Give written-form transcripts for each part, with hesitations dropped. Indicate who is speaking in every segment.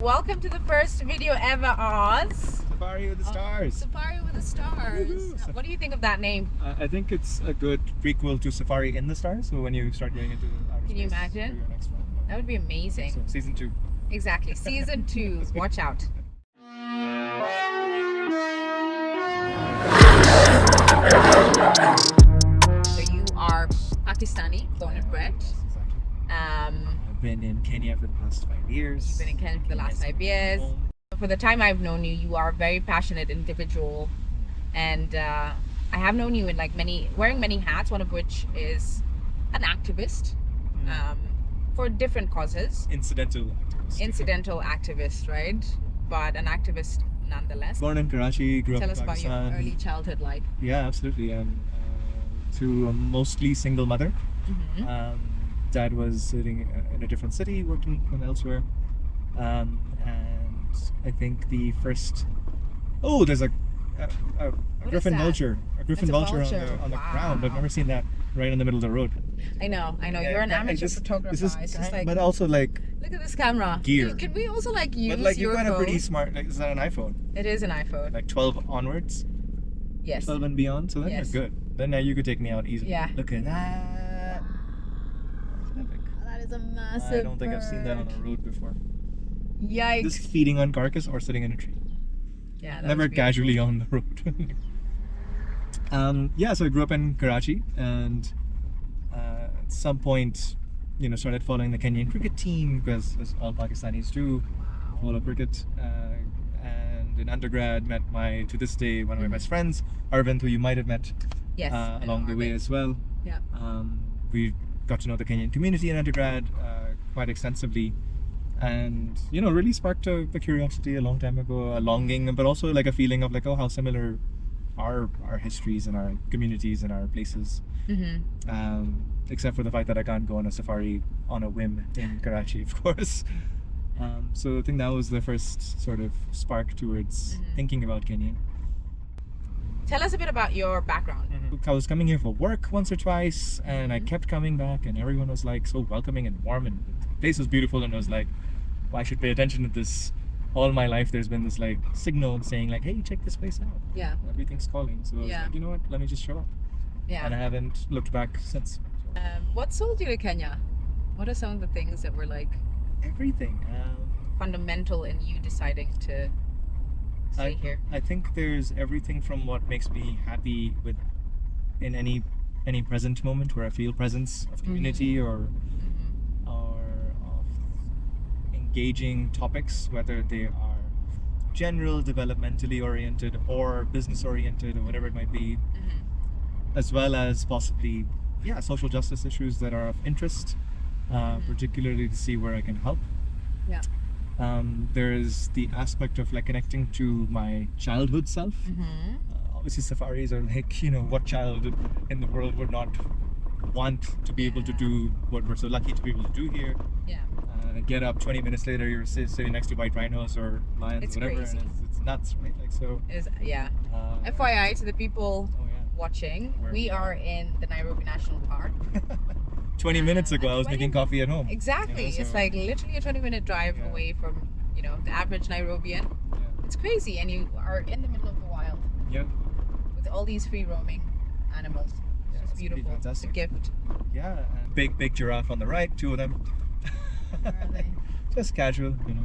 Speaker 1: Welcome to the first video ever, Oz.
Speaker 2: Safari with the Stars.
Speaker 1: Safari with the Stars.
Speaker 2: Woohoo.
Speaker 1: What do you think of that name?
Speaker 2: I think it's a good prequel to Safari in the Stars. So when you start getting into outer
Speaker 1: Can you
Speaker 2: space
Speaker 1: imagine?
Speaker 2: for your next one.
Speaker 1: That would be amazing.
Speaker 2: So season 2.
Speaker 1: Exactly. Season 2. Watch out. So you are Pakistani, born and bred.
Speaker 2: Exactly. I've been in Kenya for the past 5 years.
Speaker 1: You've been in Kenya for the last 5 years. For the time I've known you, you are a very passionate individual, and I have known you in like wearing many hats. One of which is an activist for different causes.
Speaker 2: Incidental activist.
Speaker 1: Incidental activist, right? But an activist nonetheless.
Speaker 2: Born in Karachi, grew up
Speaker 1: Tell
Speaker 2: in
Speaker 1: us about your
Speaker 2: Pakistan.
Speaker 1: early childhood life.
Speaker 2: Yeah, absolutely. To a mostly single mother. Dad was sitting in a different city, working from elsewhere. And I think the first... Oh, there's a griffin vulture. A griffin vulture on the ground. I've never seen that right in the middle of the road.
Speaker 1: I know.
Speaker 2: Yeah,
Speaker 1: You're an amateur photographer.
Speaker 2: This is
Speaker 1: It's just like,
Speaker 2: but also like
Speaker 1: look at this camera.
Speaker 2: gear.
Speaker 1: Can we also like use
Speaker 2: But like
Speaker 1: your
Speaker 2: you're kind of
Speaker 1: phone?
Speaker 2: pretty smart. Like, is that an iPhone?
Speaker 1: It is an iPhone.
Speaker 2: Like 12 onwards,
Speaker 1: Yes.
Speaker 2: 12 and beyond. So then
Speaker 1: Yes.
Speaker 2: you're good. Then now you could take me out easily.
Speaker 1: Yeah.
Speaker 2: Look at that. Epic.
Speaker 1: That is a massive
Speaker 2: I don't think I've seen that on a road before.
Speaker 1: Yikes.
Speaker 2: Just feeding on carcass or sitting in a tree.
Speaker 1: Yeah. That
Speaker 2: Never
Speaker 1: was beautiful.
Speaker 2: casually on the road. Yeah, so I grew up in Karachi, and at some point, started following the Kenyan cricket team, because as all Pakistanis do, follow cricket. And in undergrad, met to this day, one of my best friends, Arvind, who you might have met
Speaker 1: Yes. I know
Speaker 2: along the way
Speaker 1: Arvind.
Speaker 2: as well.
Speaker 1: Yeah.
Speaker 2: We got to know the Kenyan community in undergrad quite extensively, and really sparked a curiosity a long time ago, a longing, but also like a feeling of like, oh, how similar are our histories and our communities and our places, except for the fact that I can't go on a safari on a whim in Karachi, of course. So I think that was the first sort of spark towards thinking about Kenya.
Speaker 1: Tell us a bit about your background.
Speaker 2: I was coming here for work once or twice, and I kept coming back, and everyone was like so welcoming and warm, and the place was beautiful, and I was like, well, I should pay attention to this. All my life there's been this like signal saying like, hey, check this place out.
Speaker 1: Yeah.
Speaker 2: Everything's calling. So I was like, you know what, let me just show up.
Speaker 1: Yeah.
Speaker 2: And I haven't looked back since.
Speaker 1: What sold you to Kenya? What are some of the things that were like
Speaker 2: Everything.
Speaker 1: fundamental in you deciding to stay here?
Speaker 2: I think there's everything from what makes me happy in any present moment where I feel presence of community or of engaging topics, whether they are general, developmentally oriented or business oriented or whatever it might be, as well as possibly social justice issues that are of interest, particularly to see where I can help.
Speaker 1: Yeah.
Speaker 2: There's the aspect of like connecting to my childhood self. Obviously safaris are like, what child in the world would not want to be able to do what we're so lucky to be able to do here.
Speaker 1: Yeah.
Speaker 2: Get up 20 minutes later, you're sitting next to white rhinos or lions,
Speaker 1: It's
Speaker 2: whatever,
Speaker 1: crazy.
Speaker 2: and it's nuts, right? Like so.
Speaker 1: Yeah. FYI to the people
Speaker 2: Oh yeah.
Speaker 1: watching,
Speaker 2: Where
Speaker 1: we
Speaker 2: we
Speaker 1: are in the Nairobi National Park.
Speaker 2: 20 minutes ago, I was
Speaker 1: 20
Speaker 2: making coffee at home.
Speaker 1: Exactly.
Speaker 2: so-
Speaker 1: It's like literally a 20-minute drive
Speaker 2: Yeah.
Speaker 1: away from, the average Nairobian.
Speaker 2: Yeah.
Speaker 1: It's crazy, and you are in the middle of the wild
Speaker 2: Yeah.
Speaker 1: with all these free roaming animals.
Speaker 2: Yeah,
Speaker 1: It's
Speaker 2: it's pretty
Speaker 1: beautiful. It's a
Speaker 2: fantastic.
Speaker 1: gift.
Speaker 2: Yeah. And big giraffe on the right, 2 of them.
Speaker 1: Where are they?
Speaker 2: Just casual,
Speaker 1: Where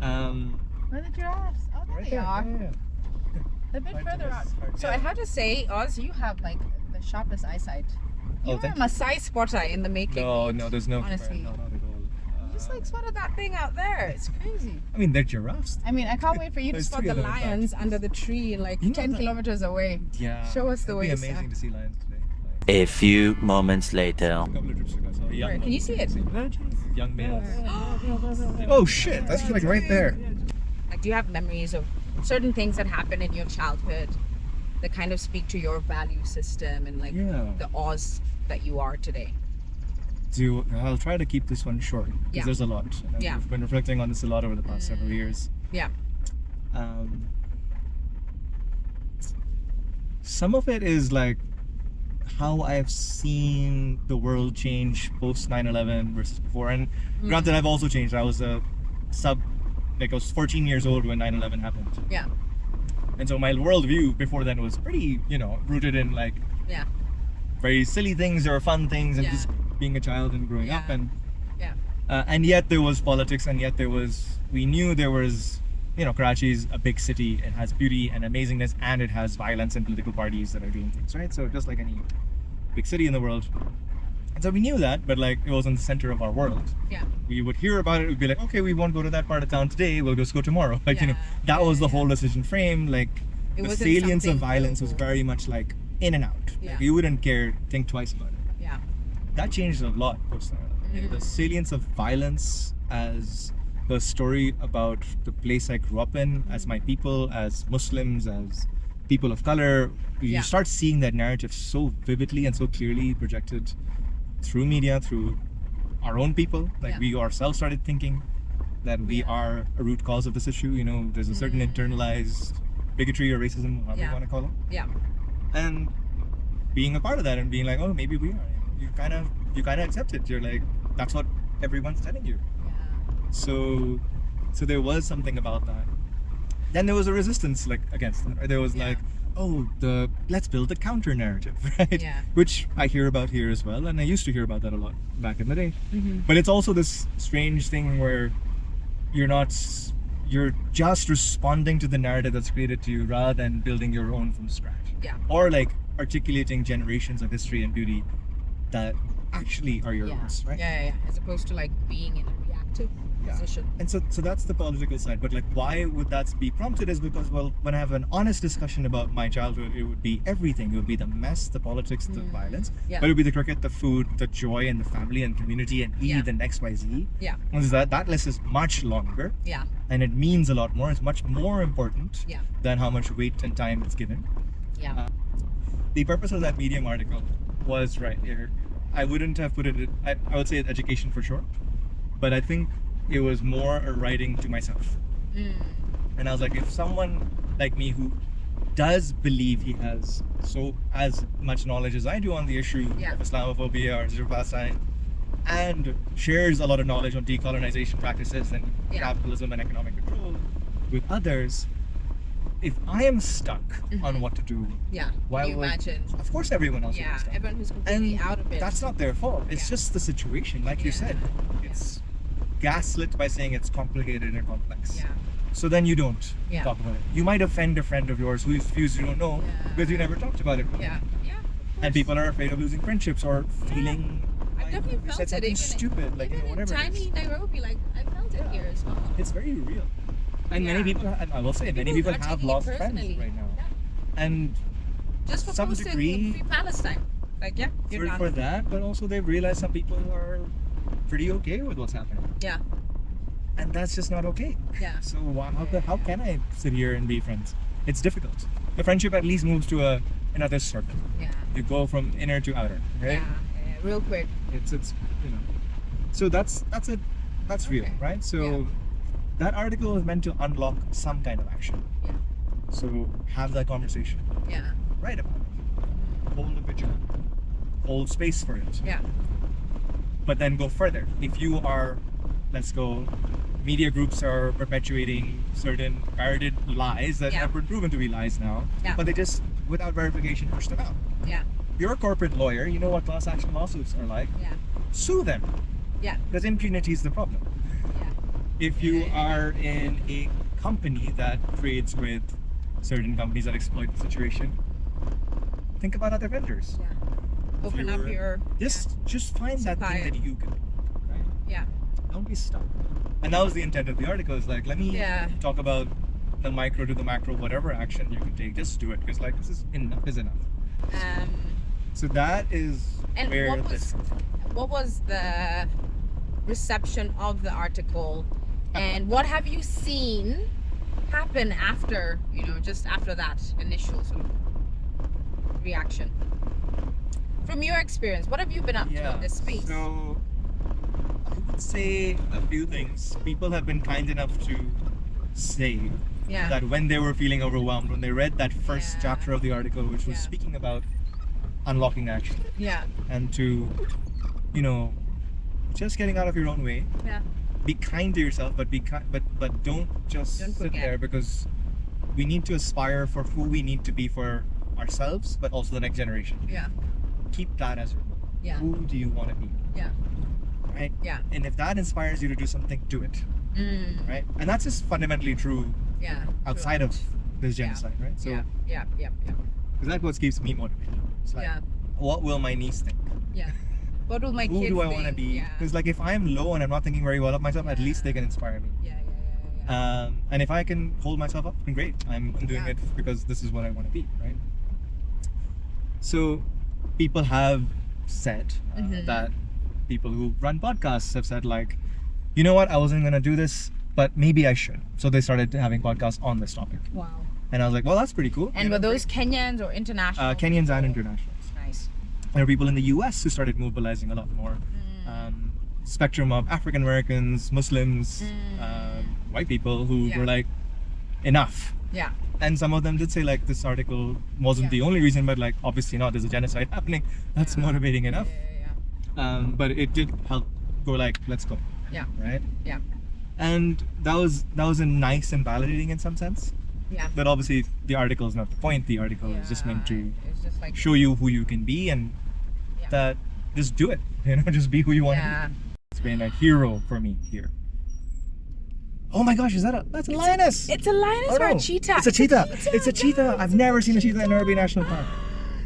Speaker 1: are the giraffes? Oh, there
Speaker 2: Right
Speaker 1: they
Speaker 2: there.
Speaker 1: are.
Speaker 2: Yeah.
Speaker 1: A bit
Speaker 2: Hard to
Speaker 1: further out.
Speaker 2: miss, hard-
Speaker 1: So
Speaker 2: yeah.
Speaker 1: I have to say, Oz, you have like the sharpest eyesight.
Speaker 2: Oh,
Speaker 1: You're a
Speaker 2: thank you.
Speaker 1: Maasai spotter in the making.
Speaker 2: No, there's no.
Speaker 1: Honestly.
Speaker 2: No, not at all.
Speaker 1: You just like spotted that thing out there. It's crazy.
Speaker 2: I mean, they're giraffes.
Speaker 1: I mean, I can't wait for you to
Speaker 2: There's
Speaker 1: spot
Speaker 2: 3
Speaker 1: the
Speaker 2: of them, in fact.
Speaker 1: lions under the tree in like 10
Speaker 2: that-
Speaker 1: kilometers away.
Speaker 2: Yeah.
Speaker 1: Show us the
Speaker 2: It'd be
Speaker 1: ways.
Speaker 2: amazing to see lions today.
Speaker 3: A few moments later.
Speaker 2: A couple of trips ago, I saw a young
Speaker 1: Where? Can
Speaker 2: one.
Speaker 1: you see it?
Speaker 2: Young males. Oh shit! That's like right there.
Speaker 1: Like, do you have memories of certain things that happened in your childhood that kind of speak to your value system and like
Speaker 2: Yeah.
Speaker 1: the Oz that you are today?
Speaker 2: I'll try to keep this one short because
Speaker 1: Yeah.
Speaker 2: there's a lot. And
Speaker 1: Yeah.
Speaker 2: I've been reflecting on this a lot over the past several years.
Speaker 1: Yeah.
Speaker 2: Some of it is like how I've seen the world change post 9/11 versus before. And granted, I've also changed. I was a sub like I was 14 years old when 9/11 happened.
Speaker 1: Yeah.
Speaker 2: And so my worldview before then was pretty, rooted in like
Speaker 1: Yeah.
Speaker 2: very silly things or fun things and
Speaker 1: Yeah.
Speaker 2: just being a child and growing up.
Speaker 1: Yeah.
Speaker 2: And yet there was politics, and yet we knew there was, Karachi is a big city. It has beauty and amazingness, and it has violence and political parties that are doing things, right? So just like any big city in the world. And so we knew that, but like it wasn't the center of our world.
Speaker 1: Yeah.
Speaker 2: We would hear about it, we'd be like, okay, we won't go to that part of town today, we'll just go tomorrow. Like,
Speaker 1: Yeah.
Speaker 2: that was the
Speaker 1: Yeah.
Speaker 2: whole decision frame. Like
Speaker 1: It
Speaker 2: the
Speaker 1: wasn't
Speaker 2: salience of
Speaker 1: something
Speaker 2: violence was
Speaker 1: global.
Speaker 2: very much like in and out.
Speaker 1: Yeah.
Speaker 2: Like, you wouldn't think twice about it.
Speaker 1: Yeah.
Speaker 2: That changed a lot post 9/11. The salience of violence as the story about the place I grew up in, as my people, as Muslims, as people of color, you
Speaker 1: Yeah.
Speaker 2: start seeing that narrative so vividly and so clearly projected through media, through our own people. Like
Speaker 1: Yeah.
Speaker 2: we ourselves started thinking that we
Speaker 1: Yeah.
Speaker 2: are a root cause of this issue. There's a certain internalized bigotry or racism, however
Speaker 1: Yeah.
Speaker 2: you want to call it.
Speaker 1: Yeah.
Speaker 2: And being a part of that and being like, oh, maybe we are. You kind of accept it. You're like, that's what everyone's telling you.
Speaker 1: Yeah.
Speaker 2: So there was something about that. Then there was a resistance like against that. Or there was
Speaker 1: Yeah.
Speaker 2: like, oh, let's build a counter narrative, right?
Speaker 1: Yeah.
Speaker 2: Which I hear about here as well, and I used to hear about that a lot back in the day.
Speaker 1: Mm-hmm.
Speaker 2: But it's also this strange thing where you're just responding to the narrative that's created to you rather than building your own from scratch.
Speaker 1: Yeah.
Speaker 2: Or like articulating generations of history and beauty that actually are your
Speaker 1: Yeah.
Speaker 2: own, right?
Speaker 1: Yeah. As opposed to like being in a reactive position.
Speaker 2: And so that's the political side. But like, why would that be prompted is because, well, when I have an honest discussion about my childhood, it would be everything. It would be the mess, the politics, the violence.
Speaker 1: Yeah.
Speaker 2: But it would be the cricket, the food, the joy, and the family and community and
Speaker 1: Yeah.
Speaker 2: Eid and XYZ.
Speaker 1: Yeah.
Speaker 2: And that list is much longer,
Speaker 1: Yeah.
Speaker 2: and it means a lot more. It's much more important
Speaker 1: Yeah.
Speaker 2: than how much weight and time it's given.
Speaker 1: Yeah.
Speaker 2: The purpose of that Medium article was right here. I wouldn't have put it. I would say education for sure, but I think it was more a writing to myself. And I was like, if someone like me who does believe he has as much knowledge as I do on the issue
Speaker 1: Yeah.
Speaker 2: of Islamophobia or zero Palestine, and shares a lot of knowledge on decolonization practices and
Speaker 1: Yeah.
Speaker 2: capitalism and economic control with others, if I am stuck on what to do,
Speaker 1: Yeah.
Speaker 2: why
Speaker 1: Can you
Speaker 2: would-
Speaker 1: imagine?
Speaker 2: of course everyone else will
Speaker 1: Yeah.
Speaker 2: be stuck.
Speaker 1: Everyone who's completely
Speaker 2: And
Speaker 1: out of it.
Speaker 2: that's not their fault. It's
Speaker 1: Yeah.
Speaker 2: just the situation, like you
Speaker 1: Yeah.
Speaker 2: said. It's gaslit by saying it's complicated and complex.
Speaker 1: Yeah.
Speaker 2: So then you don't
Speaker 1: Yeah.
Speaker 2: talk about it. You might offend a friend of yours whose views you don't know
Speaker 1: Yeah.
Speaker 2: because you never talked about it.
Speaker 1: Yeah. Yeah.
Speaker 2: And people are afraid of losing friendships or feeling
Speaker 1: I
Speaker 2: like
Speaker 1: definitely
Speaker 2: you
Speaker 1: felt
Speaker 2: said
Speaker 1: it.
Speaker 2: something
Speaker 1: Even,
Speaker 2: stupid, like
Speaker 1: even in
Speaker 2: whatever. it
Speaker 1: tiny
Speaker 2: is.
Speaker 1: Nairobi, like I felt it
Speaker 2: Yeah.
Speaker 1: here as well.
Speaker 2: It's very real. And many
Speaker 1: Yeah.
Speaker 2: people, and I will say, many people
Speaker 1: are
Speaker 2: have
Speaker 1: taking it
Speaker 2: lost friends
Speaker 1: personally.
Speaker 2: right now.
Speaker 1: Yeah.
Speaker 2: And
Speaker 1: Just for
Speaker 2: some
Speaker 1: posting
Speaker 2: degree-
Speaker 1: Free Palestine. Like, yeah, you're done.
Speaker 2: for that, but also they've realized some people are pretty okay with what's happening.
Speaker 1: Yeah.
Speaker 2: And that's just not okay.
Speaker 1: Yeah.
Speaker 2: So how can I sit here and be friends? It's difficult. The friendship at least moves to another circle.
Speaker 1: Yeah.
Speaker 2: You go from inner to outer, right?
Speaker 1: Yeah. Real quick.
Speaker 2: It's So that's it. That's real,
Speaker 1: Okay.
Speaker 2: right? So
Speaker 1: Yeah.
Speaker 2: that article is meant to unlock some kind of action.
Speaker 1: Yeah.
Speaker 2: So have that conversation.
Speaker 1: Yeah.
Speaker 2: Write about it. Hold a vigil. Hold space for it.
Speaker 1: Yeah.
Speaker 2: But then go further. If you are, let's go, media groups are perpetuating certain parroted lies that
Speaker 1: Yeah.
Speaker 2: have been proven to be lies now,
Speaker 1: Yeah.
Speaker 2: but they just, without verification, push them out.
Speaker 1: Yeah.
Speaker 2: You're a corporate lawyer, you know what class action lawsuits are like.
Speaker 1: Yeah.
Speaker 2: Sue them,
Speaker 1: Yeah.
Speaker 2: because impunity is the problem.
Speaker 1: Yeah.
Speaker 2: If you
Speaker 1: Yeah.
Speaker 2: are in a company that trades with certain companies that exploit the situation, think about other vendors.
Speaker 1: Yeah. Open up
Speaker 2: You're-
Speaker 1: your
Speaker 2: Just find that thing
Speaker 1: Supplier.
Speaker 2: that you can do, right?
Speaker 1: yeah.
Speaker 2: Don't be stuck. And that was the intent of the article, is like, let me
Speaker 1: Yeah.
Speaker 2: talk about the micro to the macro, whatever action you can take, just do it, because like this is enough is enough.
Speaker 1: Um,
Speaker 2: So that is
Speaker 1: and
Speaker 2: where
Speaker 1: what
Speaker 2: this
Speaker 1: was what was the reception of the article, and what have you seen happen after, just after that initial sort of reaction? From your experience, what have you been up to in this space?
Speaker 2: So I would say a few things. People have been kind enough to say
Speaker 1: Yeah.
Speaker 2: that when they were feeling overwhelmed, when they read that first
Speaker 1: Yeah.
Speaker 2: chapter of the article, which was
Speaker 1: Yeah.
Speaker 2: speaking about unlocking action
Speaker 1: Yeah.
Speaker 2: and to, just getting out of your own way,
Speaker 1: Yeah.
Speaker 2: be kind to yourself, but but don't just
Speaker 1: Don't
Speaker 2: sit
Speaker 1: forget.
Speaker 2: there, because we need to aspire for who we need to be for ourselves, but also the next generation.
Speaker 1: Yeah.
Speaker 2: Keep that as your goal.
Speaker 1: Yeah.
Speaker 2: Who do you want to be?
Speaker 1: Yeah.
Speaker 2: Right?
Speaker 1: Yeah.
Speaker 2: And if that inspires you to do something, do it.
Speaker 1: Mm.
Speaker 2: Right? And that's just fundamentally true
Speaker 1: Yeah.
Speaker 2: outside of this
Speaker 1: Yeah.
Speaker 2: genocide, right? So,
Speaker 1: Yeah.
Speaker 2: because that's what keeps me motivated. It's like,
Speaker 1: Yeah.
Speaker 2: what will my niece think?
Speaker 1: Yeah. What will my
Speaker 2: Who
Speaker 1: kids
Speaker 2: do I
Speaker 1: think?
Speaker 2: want to be?
Speaker 1: Yeah.
Speaker 2: Because like if I'm low and I'm not thinking very well of myself, at least they can inspire me.
Speaker 1: Yeah.
Speaker 2: And if I can hold myself up, then great. I'm doing
Speaker 1: Yeah.
Speaker 2: it because this is what I want to be, right? So people have said that people who run podcasts have said like, you know what, I wasn't going to do this, but maybe I should. So they started having podcasts on this topic.
Speaker 1: Wow.
Speaker 2: And I was like, well, that's pretty cool.
Speaker 1: And were those Kenyans or international?
Speaker 2: Kenyans and internationals.
Speaker 1: Nice.
Speaker 2: There are people in the US who started mobilizing a lot more. Spectrum of African Americans, Muslims, white people who were like, enough.
Speaker 1: Yeah.
Speaker 2: And some of them did say like this article wasn't the only reason, but like obviously not, there's a genocide happening. That's motivating enough.
Speaker 1: Yeah.
Speaker 2: But it did help go like, let's go.
Speaker 1: Yeah.
Speaker 2: Right?
Speaker 1: Yeah.
Speaker 2: And that was a nice and validating in some sense.
Speaker 1: Yeah.
Speaker 2: But obviously the article is not the point. The article is just meant to
Speaker 1: It's just like
Speaker 2: show you who you can be, and that just do it. Just be who you want to be. It's been a hero for me here. Oh my gosh, that's a lioness!
Speaker 1: It's a lioness or a cheetah?
Speaker 2: It's a cheetah! It's a cheetah! I've never seen a cheetah in Nairobi National Park.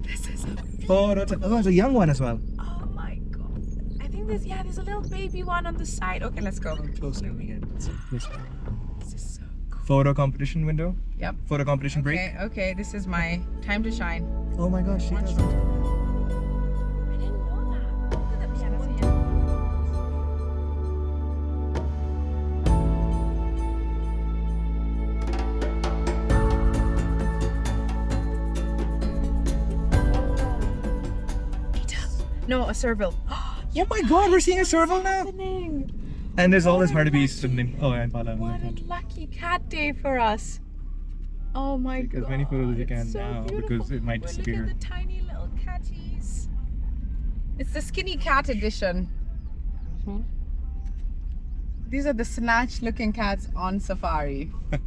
Speaker 1: This is amazing.
Speaker 2: Oh, it's a young one as well.
Speaker 1: Oh my god. I think there's a little baby one on the side. Okay, let's go.
Speaker 2: Closer we get.
Speaker 1: This is so cool.
Speaker 2: Photo competition window.
Speaker 1: Yep.
Speaker 2: Photo competition break.
Speaker 1: Okay, this is my time to shine.
Speaker 2: Oh my gosh, cheetahs.
Speaker 1: I didn't know that. Look at that. Yeah, that's a young. No, a serval.
Speaker 2: Oh my god, we're seeing a serval now! And there's all this hartebeest swimming. Oh, and Pala.
Speaker 1: What a lucky cat day for us. Oh my god.
Speaker 2: Take as many photos as you can
Speaker 1: it's so
Speaker 2: now,
Speaker 1: beautiful.
Speaker 2: because it might disappear.
Speaker 1: Look at the tiny little catties. It's the skinny cat edition. These are the snatched looking cats on safari. Oh,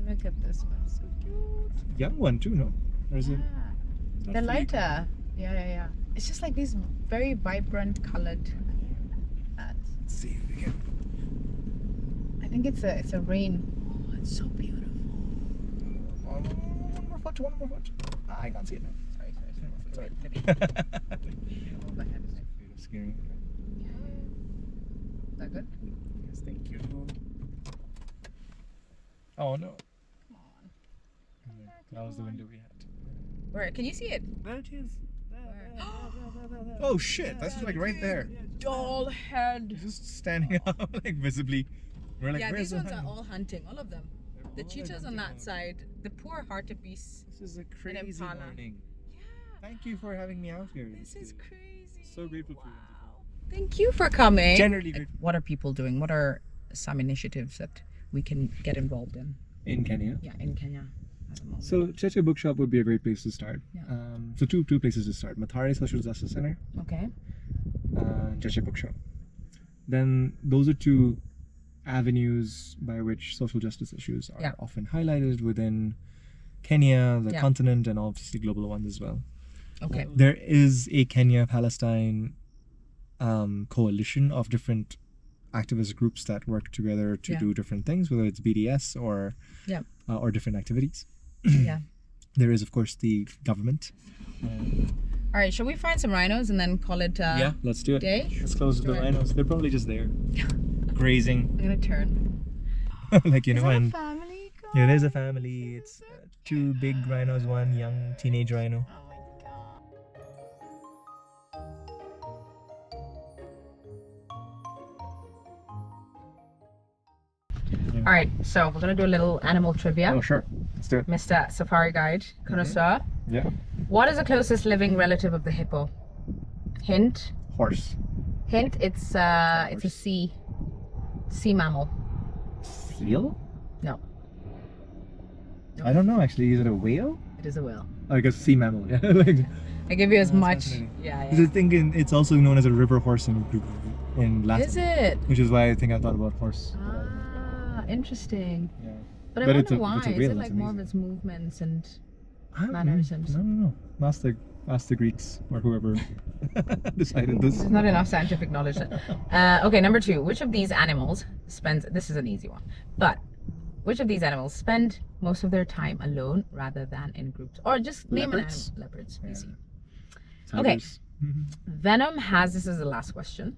Speaker 1: look at this one. So cute.
Speaker 2: Young one too, no? Or is it?
Speaker 1: Yeah. They're lighter. Yeah. It's just like these very vibrant colored cats.
Speaker 2: Let's see if we can.
Speaker 1: I think it's a rain. Oh, it's so beautiful.
Speaker 2: One more foot. I can't see it now. Sorry.
Speaker 1: Hold my hand.
Speaker 2: It's scary.
Speaker 1: Is that good?
Speaker 2: Yes, thank you. Oh no.
Speaker 1: Come on.
Speaker 2: That was the window we had.
Speaker 1: Where? Can you see it?
Speaker 2: There it is. Oh shit, that's like right there.
Speaker 1: Doll head.
Speaker 2: Just standing up like visibly. We're like,
Speaker 1: Yeah,
Speaker 2: where's
Speaker 1: these ones
Speaker 2: the
Speaker 1: are all hunting, all of them. The cheetahs on that side, the poor hartebeest.
Speaker 2: This is a crazy
Speaker 1: impala.
Speaker 2: morning.
Speaker 1: Yeah,
Speaker 2: Thank you for having me out here.
Speaker 1: this is crazy.
Speaker 2: So grateful for you.
Speaker 1: Thank you for coming.
Speaker 2: Generally grateful.
Speaker 1: What are people doing? What are some initiatives that we can get involved in?
Speaker 2: In Kenya.
Speaker 1: Yeah, in Kenya at the moment.
Speaker 2: So Cheche Bookshop would be a great place to start.
Speaker 1: Yeah.
Speaker 2: So two places to start: Mathare Social Justice Center,
Speaker 1: Okay.
Speaker 2: Cheche Bookshop. Then those are two avenues by which social justice issues are often highlighted within Kenya, the continent, and obviously global ones as well.
Speaker 1: Okay.
Speaker 2: There is a Kenya-Palestine coalition of different activist groups that work together to do different things, whether it's BDS or different activities.
Speaker 1: Yeah.
Speaker 2: There is, of course, the government.
Speaker 1: All right, shall we find some rhinos and then call it
Speaker 2: Yeah, let's do it.
Speaker 1: day?
Speaker 2: Let's close the
Speaker 1: Sure.
Speaker 2: rhinos. They're probably just there, grazing.
Speaker 1: I'm gonna turn.
Speaker 2: Like, you
Speaker 1: Is
Speaker 2: know,
Speaker 1: that a
Speaker 2: and
Speaker 1: family?
Speaker 2: yeah, it is a family. It's two big rhinos, one young teenage rhino.
Speaker 1: Oh my god. All right, so we're gonna do a little animal trivia.
Speaker 2: Oh, sure. Let's do it.
Speaker 1: Mr. Safari Guide connoisseur.
Speaker 2: Yeah.
Speaker 1: What is the closest living relative of the hippo? Hint.
Speaker 2: Horse.
Speaker 1: Hint. It's a sea mammal.
Speaker 2: Seal?
Speaker 1: No,
Speaker 2: I don't know, actually. Is it a whale?
Speaker 1: it is a whale.
Speaker 2: Oh, I guess sea mammal. Yeah. Like,
Speaker 1: I give you as
Speaker 2: That's
Speaker 1: much.
Speaker 2: fascinating.
Speaker 1: Yeah.
Speaker 2: I think it's also known as a river horse in Group. in Latin.
Speaker 1: Is it?
Speaker 2: Which is why I think I thought about horse.
Speaker 1: Ah, interesting.
Speaker 2: Yeah.
Speaker 1: But I
Speaker 2: But
Speaker 1: wonder
Speaker 2: it's
Speaker 1: why.
Speaker 2: a
Speaker 1: Is
Speaker 2: whale,
Speaker 1: it
Speaker 2: that's
Speaker 1: like more of
Speaker 2: amazing.
Speaker 1: its movements and
Speaker 2: I don't know.
Speaker 1: mannerisms?
Speaker 2: No. Ask the Greeks or whoever decided this.
Speaker 1: There's not enough scientific knowledge. Okay, number 2. Which of these animals spends... This is an easy one. But which of these animals spend most of their time alone rather than in groups? Or just name an
Speaker 2: Leopards?
Speaker 1: animal. Leopards.
Speaker 2: Yeah.
Speaker 1: Easy.
Speaker 2: Tigers.
Speaker 1: Venom has... This is the last question.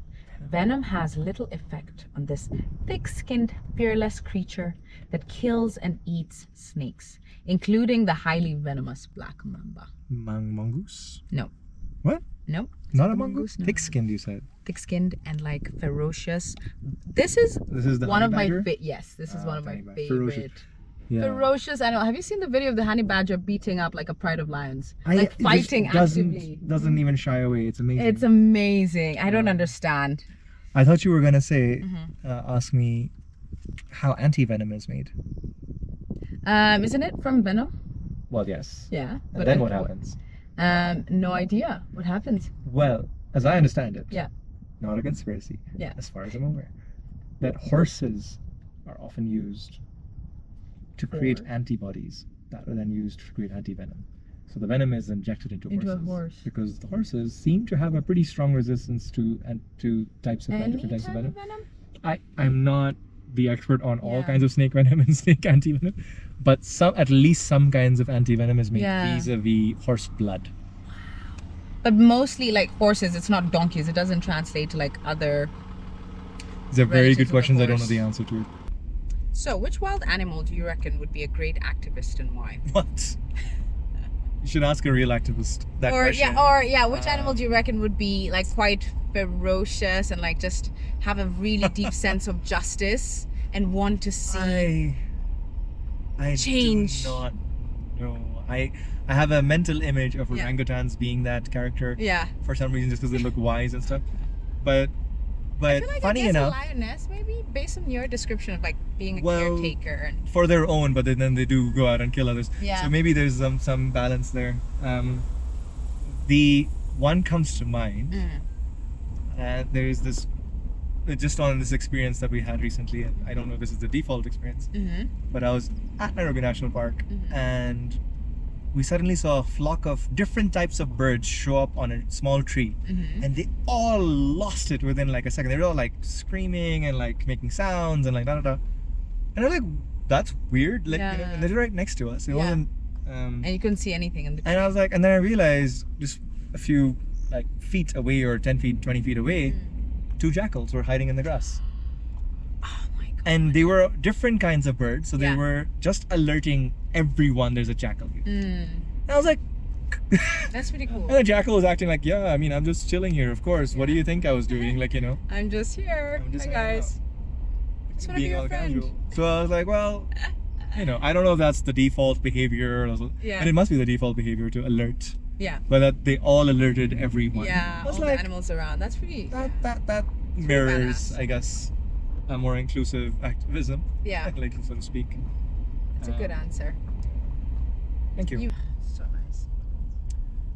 Speaker 1: Venom has little effect on this thick-skinned, fearless creature that kills and eats snakes, including the highly venomous black mamba.
Speaker 2: Mongoose?
Speaker 1: No.
Speaker 2: What?
Speaker 1: No.
Speaker 2: Not a
Speaker 1: the
Speaker 2: mongoose?
Speaker 1: no.
Speaker 2: Thick-skinned, you said.
Speaker 1: Thick-skinned and like ferocious. This is
Speaker 2: This is the
Speaker 1: one
Speaker 2: honey
Speaker 1: of
Speaker 2: badger?
Speaker 1: my yes. This is one of my
Speaker 2: honey badger.
Speaker 1: favorite
Speaker 2: Ferocious. Yeah.
Speaker 1: ferocious animal. Have you seen the video of the honey badger beating up like a pride of lions,
Speaker 2: It
Speaker 1: like
Speaker 2: just
Speaker 1: fighting actively?
Speaker 2: doesn't even shy away. It's amazing.
Speaker 1: It's amazing. I don't understand.
Speaker 2: I thought you were gonna say,
Speaker 1: Mm-hmm.
Speaker 2: ask me how anti-venom is made.
Speaker 1: Isn't it from venom?
Speaker 2: Well, yes.
Speaker 1: Yeah.
Speaker 2: And then what happens?
Speaker 1: No idea what happens.
Speaker 2: Well, as I understand it,
Speaker 1: Yeah.
Speaker 2: not a conspiracy,
Speaker 1: Yeah.
Speaker 2: as far as I'm aware, that horses are often used to create
Speaker 1: For?
Speaker 2: antibodies that are then used to create anti-venom. So the venom is injected into
Speaker 1: Into a
Speaker 2: horses
Speaker 1: horse.
Speaker 2: because the horses seem to have a pretty strong resistance to types of
Speaker 1: Any
Speaker 2: different types of
Speaker 1: type
Speaker 2: venom.
Speaker 1: of venom?
Speaker 2: I'm not the expert on all
Speaker 1: Yeah.
Speaker 2: kinds of snake venom and snake anti-venom, but at least some kinds of anti-venom is made
Speaker 1: Yeah.
Speaker 2: vis-a-vis horse blood.
Speaker 1: But mostly like horses. It's not donkeys. It doesn't translate to like other.
Speaker 2: These are very
Speaker 1: Relatives
Speaker 2: good
Speaker 1: of the
Speaker 2: questions. I don't know
Speaker 1: horse.
Speaker 2: the answer to it.
Speaker 1: So, which wild animal do you reckon would be a great activist and why?
Speaker 2: What? You should ask a real activist that question.
Speaker 1: Which animal do you reckon would be like quite ferocious and like just have a really deep sense of justice and want to see
Speaker 2: I
Speaker 1: change?
Speaker 2: do not know. I have a mental image of
Speaker 1: Yeah.
Speaker 2: orangutans being that character
Speaker 1: Yeah.
Speaker 2: for some reason, just because they look wise and stuff. But
Speaker 1: I feel like
Speaker 2: funny
Speaker 1: I guess
Speaker 2: enough,
Speaker 1: a lioness, maybe based on your description of like being a
Speaker 2: Well,
Speaker 1: caretaker and
Speaker 2: for their own, but then they do go out and kill others.
Speaker 1: Yeah.
Speaker 2: So maybe there's some balance there. The one comes to mind. There's this, just on this experience that we had recently. And I don't know if this is the default experience, but I was at Nairobi National Park and we suddenly saw a flock of different types of birds show up on a small tree, and they all lost it within like a second. They were all like screaming and like making sounds and like da da da. And I was like, that's weird. Like,
Speaker 1: Yeah.
Speaker 2: and they're right next to us. It
Speaker 1: Yeah.
Speaker 2: wasn't.
Speaker 1: and you couldn't see anything in the
Speaker 2: And I was like, and then I realized just a few like feet away or 10 feet, 20 feet away, 2 jackals were hiding in the grass.
Speaker 1: Oh my god.
Speaker 2: And they were different kinds of birds, so they
Speaker 1: Yeah.
Speaker 2: were just alerting everyone there's a jackal here. And I was like,
Speaker 1: That's pretty cool.
Speaker 2: and the jackal was acting like, yeah, I mean, I'm just chilling here, of course. What do you think I was doing? Like, you know,
Speaker 1: I'm just here.
Speaker 2: I'm just
Speaker 1: Hi
Speaker 2: hanging
Speaker 1: guys. Just wanna be your friend.
Speaker 2: casual. So I was like, well, you know, I don't know if that's the default behavior,
Speaker 1: Yeah.
Speaker 2: but it must be the default behavior to alert.
Speaker 1: Yeah.
Speaker 2: But that they all alerted everyone.
Speaker 1: Yeah.
Speaker 2: I was
Speaker 1: All
Speaker 2: like,
Speaker 1: the animals around. That's pretty.
Speaker 2: that mirrors,
Speaker 1: badass.
Speaker 2: I guess, a more inclusive activism,
Speaker 1: Yeah.
Speaker 2: like so to speak.
Speaker 1: That's a good answer.
Speaker 2: Thank you.
Speaker 1: So nice.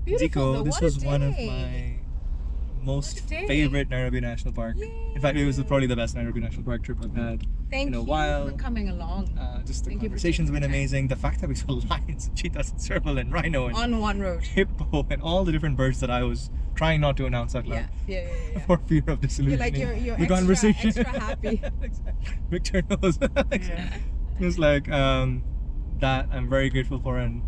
Speaker 1: Beautiful.
Speaker 2: Zico,
Speaker 1: though.
Speaker 2: this
Speaker 1: What a
Speaker 2: was one of
Speaker 1: day.
Speaker 2: my most
Speaker 1: What a day.
Speaker 2: favorite Nairobi National Park. In fact, it was probably the best Nairobi National Park trip I've had
Speaker 1: Thank
Speaker 2: in a
Speaker 1: you
Speaker 2: while.
Speaker 1: for coming along
Speaker 2: Just the
Speaker 1: Thank you for
Speaker 2: conversation's
Speaker 1: taking
Speaker 2: been
Speaker 1: the time.
Speaker 2: amazing. The fact that we saw lions, cheetahs, and serval, and rhino, and
Speaker 1: on one road.
Speaker 2: hippo, and all the different birds that I was trying not to announce out loud
Speaker 1: Yeah.
Speaker 2: for fear of disillusioning
Speaker 1: You're like you're
Speaker 2: the
Speaker 1: extra,
Speaker 2: conversation.
Speaker 1: extra happy.
Speaker 2: Exactly. Victor knows. It's like that I'm very grateful for, and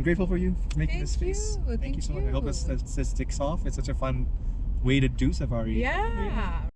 Speaker 2: grateful for you for making this
Speaker 1: Thank
Speaker 2: space.
Speaker 1: you,
Speaker 2: Thank you so much. I hope
Speaker 1: you.
Speaker 2: this sticks off. It's such a fun way to do safari.
Speaker 1: Yeah.